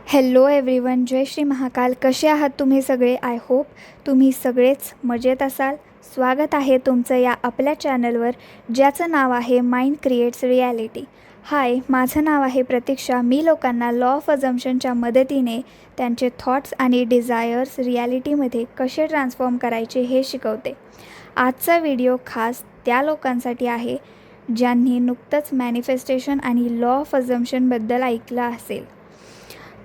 Hello everyone, जय श्री महाकाल. कसे आहात तुम्ही सगळे? आय होप तुम्ही सगळेच मजेत असाल. स्वागत आहे तुमचं या आपल्या चॅनलवर, ज्याचं नाव आहे माइंड क्रिएट्स रिॲलिटी. हाय, माझं नाव आहे प्रतीक्षा. मी लोकांना लॉ ऑफ अझम्पशनच्या मदतीने त्यांचे थॉट्स आणि डिझायर्स रिॲलिटीमध्ये कसे ट्रान्सफॉर्म करायचे हे शिकवते. आजचा व्हिडिओ खास त्या लोकांसाठी आहे ज्यांनी नुकतंच मॅनिफेस्टेशन आणि लॉ ऑफ अझम्पशनबद्दल ऐकलं असेल.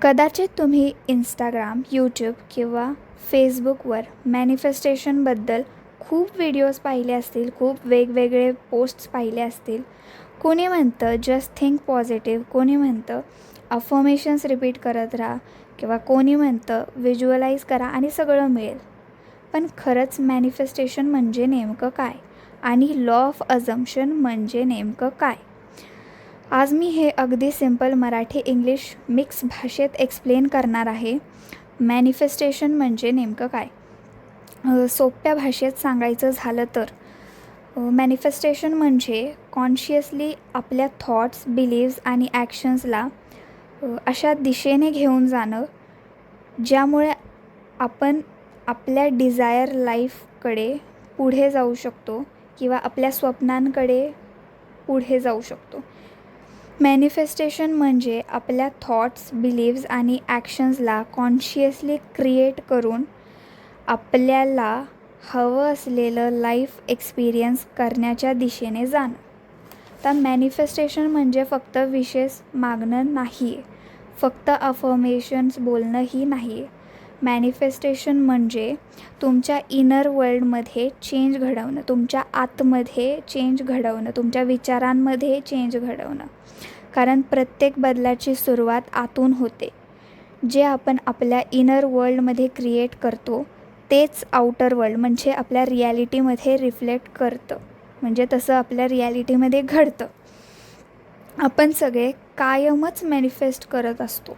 कदाचित तुम्ही इंस्टाग्राम, यूट्यूब किंवा फेसबुकवर मॅनिफेस्टेशनबद्दल खूप व्हिडिओज पाहिले असतील, खूप वेगवेगळे पोस्ट्स पाहिले असतील. कोणी म्हणतं जस्ट थिंक पॉझिटिव्ह, कोणी म्हणतं अफर्मेशन्स रिपीट करत राहा, किंवा कोणी म्हणतं व्हिज्युअलाइज करा आणि सगळं मिळेल. पण खरंच मॅनिफेस्टेशन म्हणजे नेमकं काय आणि लॉ ऑफ अझम्पशन म्हणजे नेमकं काय? आज मी हे अगदी सिंपल मराठी इंग्लिश मिक्स भाषेत एक्सप्लेन करणार आहे. मॅनिफेस्टेशन म्हणजे नेमकं काय? सोप्या भाषेत सांगायचं झालं तर मॅनिफेस्टेशन म्हणजे कॉन्शियसली आपल्या थॉट्स, बिलीव्स आणि ॲक्शन्सला अशा दिशेने घेऊन जाणं ज्यामुळे आपण आपल्या डिझायर लाईफकडे पुढे जाऊ शकतो किंवा आपल्या स्वप्नांकडे पुढे जाऊ शकतो. मॅनिफेस्टेशन म्हणजे आपल्या थॉट्स, बिलीव्स आणि ॲक्शन्सला कॉन्शियसली क्रिएट करून आपल्याला हवं असलेलं लाईफ एक्सपिरियन्स करण्याच्या दिशेने जाणं. तर मॅनिफेस्टेशन म्हणजे फक्त विशेष मागणं नाही आहे, फक्त अफर्मेशन्स बोलणंही नाही आहे. मॅनिफेस्टेशन म्हणजे तुमच्या इनर वर्ल्डमध्ये चेंज घडवणं, तुमच्या आतमध्ये चेंज घडवणं, तुमच्या विचारांमध्ये चेंज घडवणं. कारण प्रत्येक बदलाची सुरुवात आतून होते. जे आपण आपल्या इनर वर्ल्डमध्ये क्रिएट करतो तेच आउटर वर्ल्ड म्हणजे आपल्या रिॲलिटीमध्ये रिफ्लेक्ट करतं, म्हणजे तसं आपल्या रिॲलिटीमध्ये घडतं. आपण सगळे कायमच मॅनिफेस्ट करत असतो.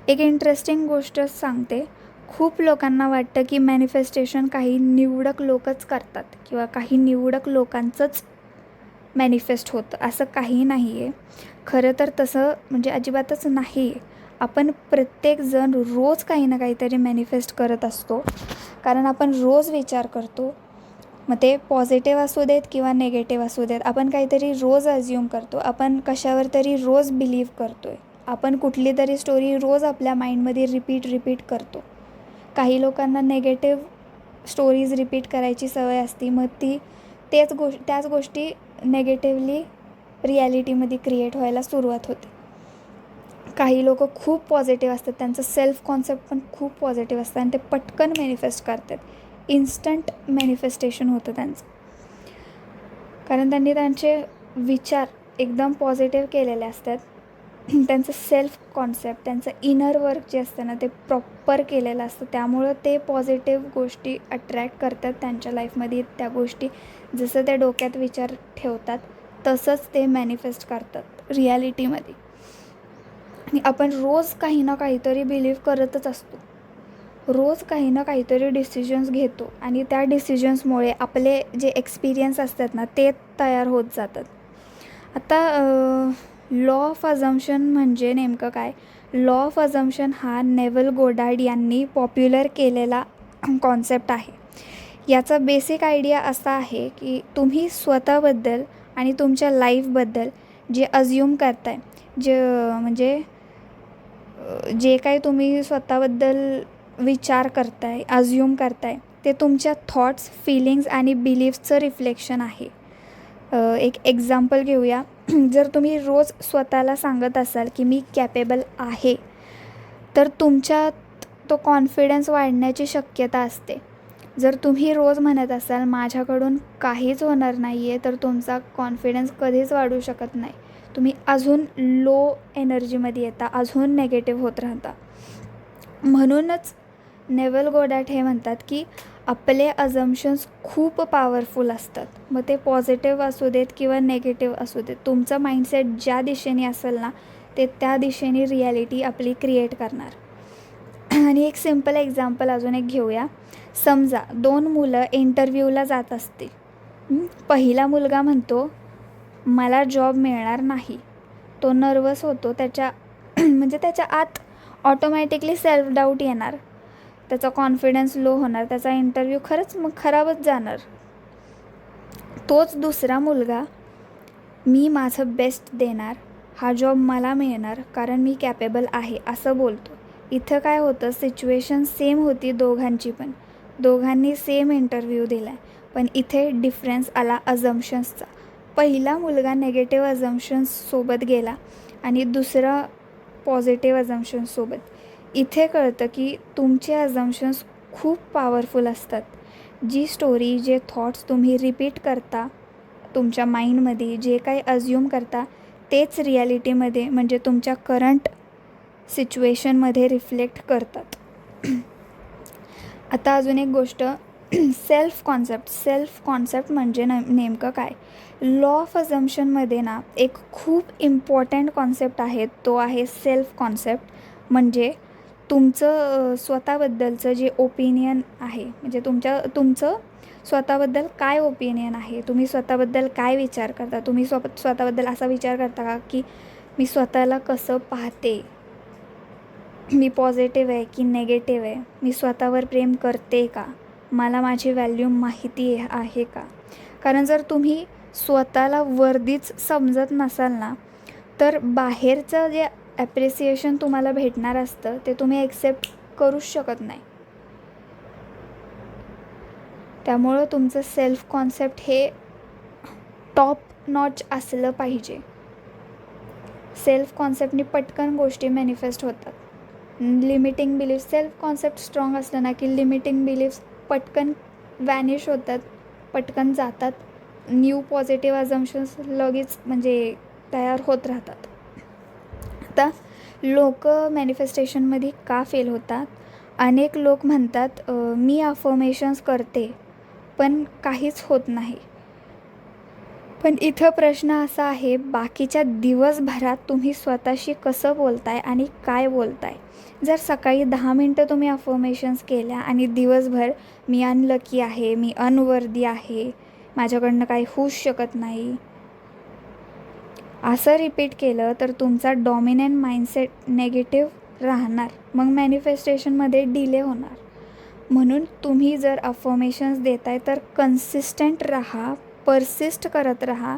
एक इंटरेस्टिंग गोष्ट सांगते. खूप लोकांना वाटतं की मॅनिफेस्टेशन काही निवडक लोकच करतात किंवा काही निवडक लोकांचंच मॅनिफेस्ट होतं. असं काही नाही आहे. खरं तर तसं म्हणजे अजिबातच नाही आहे. आपण प्रत्येकजण रोज काही ना काहीतरी मॅनिफेस्ट करत असतो, कारण आपण रोज विचार करतो. मग ते पॉझिटिव्ह असू देत किंवा नेगेटिव्ह असू देत, आपण काहीतरी रोज अज्युम करतो, आपण कशावर तरी रोज बिलीव्ह करतो आहे, आपण कुठली तरी स्टोरी रोज आपल्या माइंडमध्ये रिपीट करतो. काही लोकांना नेगेटिव्ह स्टोरीज रिपीट करायची सवय असते, मग त्याच गोष्टी नेगेटिव्हली रिॲलिटीमध्ये क्रिएट व्हायला सुरुवात होते. काही लोक खूप पॉझिटिव्ह असतात, त्यांचं सेल्फ कॉन्सेप्ट पण खूप पॉझिटिव्ह असतं आणि ते पटकन मॅनिफेस्ट करतात. इन्स्टंट मॅनिफेस्टेशन होतं त्यांचं, कारण त्यांनी त्यांचे विचार एकदम पॉझिटिव्ह केलेले असतात. त्यांचं सेल्फ कॉन्सेप्ट, त्यांचं इनर वर्क जे असतं ना, ते प्रॉपर केलेलं असतं. त्यामुळं ते पॉझिटिव्ह गोष्टी अट्रॅक्ट करतात त्यांच्या लाईफमध्ये. त्या गोष्टी जसं ते डोक्यात विचार ठेवतात तसंच ते मॅनिफेस्ट करतात रिॲलिटीमध्ये. आणि आपण रोज काही ना काहीतरी बिलीव्ह करतच असतो, रोज काही ना काहीतरी डिसिजन्स घेतो आणि त्या डिसिजन्समुळे आपले जे एक्सपिरियन्स असतात ना ते तयार होत जातात. आता लॉ ऑफ अझम्पशन म्हणजे नेमकं काय? लॉ ऑफ अझम्पशन हा नेव्हिल गोडार्ड यांनी पॉप्युलर केलेला कॉन्सेप्ट आहे. याचा बेसिक आयडिया असा आहे की तुम्ही स्वतःबद्दल आणि तुमच्या लाईफबद्दल जे अज्युम करताय, म्हणजे जे काही तुम्ही स्वतःबद्दल विचार करताय, अज्युम करताय, ते तुमच्या थॉट्स, फिलिंग्स आणि बिलीफ्सचं रिफ्लेक्शन आहे. एक एक्झाम्पल घेऊया. जर तुम्ही रोज स्वतःला सांगत असाल की मी कॅपेबल आहे, तर तुमच्यात तो कॉन्फिडन्स वाढण्याची शक्यता असते. जर तुम्ही रोज म्हणत असाल माझ्याकडून काहीच होणार नाही आहे, तर तुमचा कॉन्फिडन्स कधीच वाढू शकत नाही. तुम्ही अजून लो एनर्जीमध्ये येता, अजून नेगेटिव्ह होत राहता. म्हणूनच नेव्हिल गोडार्ड हे म्हणतात की आपले अझम्पशन्स खूप पॉवरफुल असतात. मग ते पॉझिटिव्ह असू देत किंवा नेगेटिव्ह असू देत, तुमचं माइंडसेट ज्या दिशेने असेल ना, ते त्या दिशेने रिॲलिटी आपली क्रिएट करणार. आणि एक सिम्पल एक्झाम्पल अजून एक घेऊया. समजा 2 मुलं इंटरव्ह्यूला जात असतील. पहिला मुलगा म्हणतो मला जॉब मिळणार नाही. तो नर्वस होतो. त्याच्या म्हणजे त्याच्या आत ऑटोमॅटिकली सेल्फ डाऊट येणार, त्याचा कॉन्फिडन्स लो होणार, त्याचा इंटरव्ह्यू खरंच मग खराबच जाणार. तोच दुसरा मुलगा मी माझं बेस्ट देणार, हा जॉब मला मिळणार कारण मी कॅपेबल आहे असं बोलतो. इथं काय होतं, सिच्युएशन सेम होती दोघांची पण, दोघांनी सेम इंटरव्ह्यू दिला आहे, पण इथे डिफरन्स आला अझम्पशन्सचा. पहिला मुलगा नेगेटिव्ह अझम्पशन्ससोबत गेला आणि दुसरा पॉझिटिव्ह अझम्पशन्ससोबत. इथे कळतं की तुमचे अझम्पशन्स खूप पॉवरफुल असतात. जी स्टोरी, जे थॉट्स तुम्ही रिपीट करता तुमच्या माइंडमध्ये, जे काही अज्युम करता तेच रिॲलिटीमध्ये म्हणजे तुमच्या करंट सिच्युएशनमध्ये रिफ्लेक्ट करतात. आता अजून एक गोष्ट, सेल्फ कॉन्सेप्ट म्हणजे नेमकं काय. लॉ ऑफ अझम्पशनमध्ये ना एक खूप इम्पॉर्टंट कॉन्सेप्ट आहे, तो आहे सेल्फ कॉन्सेप्ट. म्हणजे तुमचं स्वतःबद्दलचं जे ओपिनियन आहे, म्हणजे तुमचं स्वतःबद्दल काय ओपिनियन आहे, तुम्ही स्वतःबद्दल काय विचार करता. तुम्ही स्वतःबद्दल असा विचार करता का की मी स्वतःला कसं पाहते, मी पॉझिटिव्ह आहे की नेगेटिव्ह आहे, मी स्वतःवर प्रेम करते का, मला माझी व्हॅल्यू माहिती आहे का. कारण जर तुम्ही स्वतःला वर्दीच समजत नसाल ना, तर बाहेरचं जे ॲप्रिसिएशन तुम्हाला भेटणार असतं ते तुम्ही ॲक्सेप्ट करूच शकत नाही. त्यामुळं तुमचं सेल्फ कॉन्सेप्ट हे टॉप नॉच असलं पाहिजे. सेल्फ कॉन्सेप्टनी पटकन गोष्टी मॅनिफेस्ट होतात. Limiting beliefs, self concept strong असलं ना की लिमिटिंग बिलीफ्स पटकन वॅनिश होतात, पटकन जातात. न्यू पॉझिटिव्ह अझम्पशन्स लगेच म्हणजे तयार होत राहतात. आता लोक मॅनिफेस्टेशनमध्ये का फेल होतात. अनेक लोक म्हणतात मी अफर्मेशन्स करते पण काहीच होत नाही. पण इथं प्रश्न असा आहे, बाकीच्या दिवसभरात तुम्ही स्वतःशी कसं बोलताय आणि काय बोलताय. जर सकाळी 10 मिनटं तुम्ही अफर्मेशन्स केल्या आणि दिवसभर मी अनलकी आहे, मी अनवर्दी आहे, माझ्याकडनं काही होऊच शकत नाही, असं रिपीट केलं तर तुमचा डॉमिनंट माइंडसेट नेगेटिव्ह राहणार, मग मॅनिफेस्टेशनमध्ये डिले होणार. म्हणून तुम्ही जर अफर्मेशन्स देताय तर कन्सिस्टंट राहा, परसिस्ट करत राहा,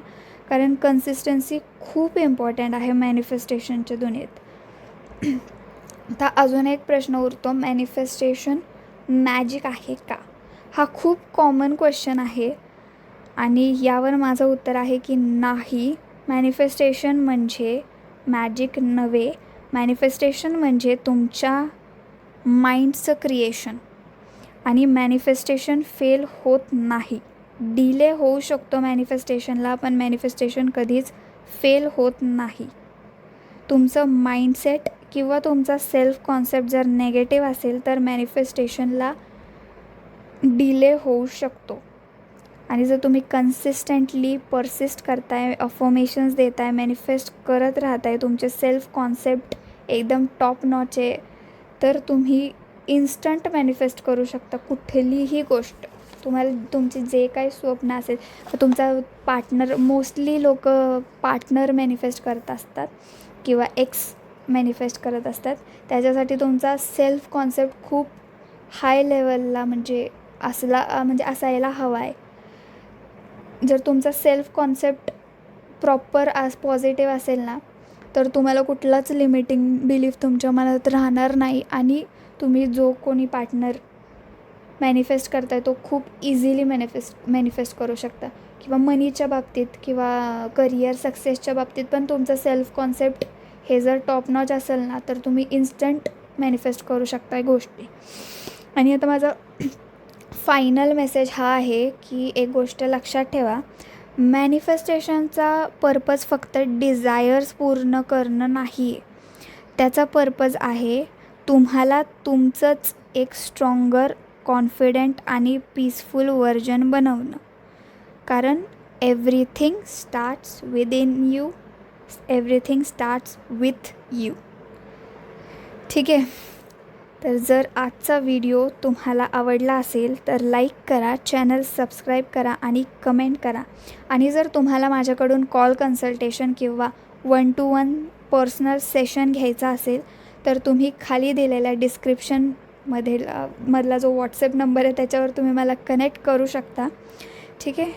कारण कन्सिस्टन्सी खूप इम्पॉर्टंट आहे मॅनिफेस्टेशनच्या दुनियेत. आता अजून एक प्रश्न उरतो, मॅनिफेस्टेशन मॅजिक आहे का. हा खूप कॉमन क्वेश्चन आहे आणि यावर माझं उत्तर आहे की नाही. मॅनिफेस्टेशन म्हणजे मॅजिक नव्हे. मॅनिफेस्टेशन म्हणजे तुमच्या माइंडचं क्रिएशन आणि मॅनिफेस्टेशन फेल होत नाही. डिले होऊ शकतो मॅनिफेस्टेशनला, पण मॅनिफेस्टेशन कधीच फेल होत नाही. तुमचं माइंडसेट किंवा तुमचा सेल्फ कॉन्सेप्ट जर नेगेटिव्ह असेल तर मॅनिफेस्टेशनला डिले होऊ शकतो. आणि जर तुम्ही कन्सिस्टंटली परसिस्ट करताय, अफर्मेशन्स देताय, मॅनिफेस्ट करत राहताय, तुमचे सेल्फ कॉन्सेप्ट एकदम टॉप नॉच आहे, तर तुम्ही इन्स्टंट मॅनिफेस्ट करू शकता कुठलीही गोष्ट. तुम्हाला तुमचे जे काही स्वप्न असेल, तुमचा पार्टनर, मोस्टली लोक पार्टनर मॅनिफेस्ट करत असतात किंवा एक्स मॅनिफेस्ट करत असतात. त्याच्यासाठी तुमचा सेल्फ कॉन्सेप्ट खूप हाय लेवलला म्हणजे असायला हवा आहे. जर तुमचा सेल्फ कॉन्सेप्ट प्रॉपर पॉझिटिव्ह असेल ना, तर तुम्हाला कुठलाच लिमिटिंग बिलीफ तुमच्या मनात राहणार नाही आणि तुम्ही जो कोणी पार्टनर मॅनिफेस्ट करताय तो खूप इझिली मॅनिफेस्ट करू शकता. किंवा मनीच्या बाबतीत किंवा करिअर सक्सेसच्या बाबतीत पण तुमचं सेल्फ कॉन्सेप्ट हे जर टॉप नॉच असेल ना, तर तुम्ही इन्स्टंट मॅनिफेस्ट करू शकता गोष्टी. आणि आता माझा फायनल मेसेज हा आहे की एक गोष्ट लक्षात ठेवा, मॅनिफेस्टेशनचा पर्पज फक्त डिझायर्स पूर्ण करणं नाही आहे. त्याचा पर्पज आहे तुम्हाला तुमचंच एक स्ट्रॉंगर, कॉन्फिडंट आणि पीसफुल व्हर्जन बनवणं. कारण everything starts within you, everything starts with you. ठीक आहे. तर जर आजचा व्हिडिओ तुम्हाला आवडला असेल तर लाईक करा, चॅनल सबस्क्राईब करा आणि कमेंट करा. आणि जर तुम्हाला माझ्याकडून कॉल कन्सल्टेशन किंवा 1-to-1 पर्सनल सेशन घ्यायचा असेल तर तुम्ही खाली दिलेल्या डिस्क्रिप्शनमध्ये मधला जो व्हॉट्सअप नंबर आहे त्याच्यावर तुम्ही मला कनेक्ट करू शकता. ठीक आहे.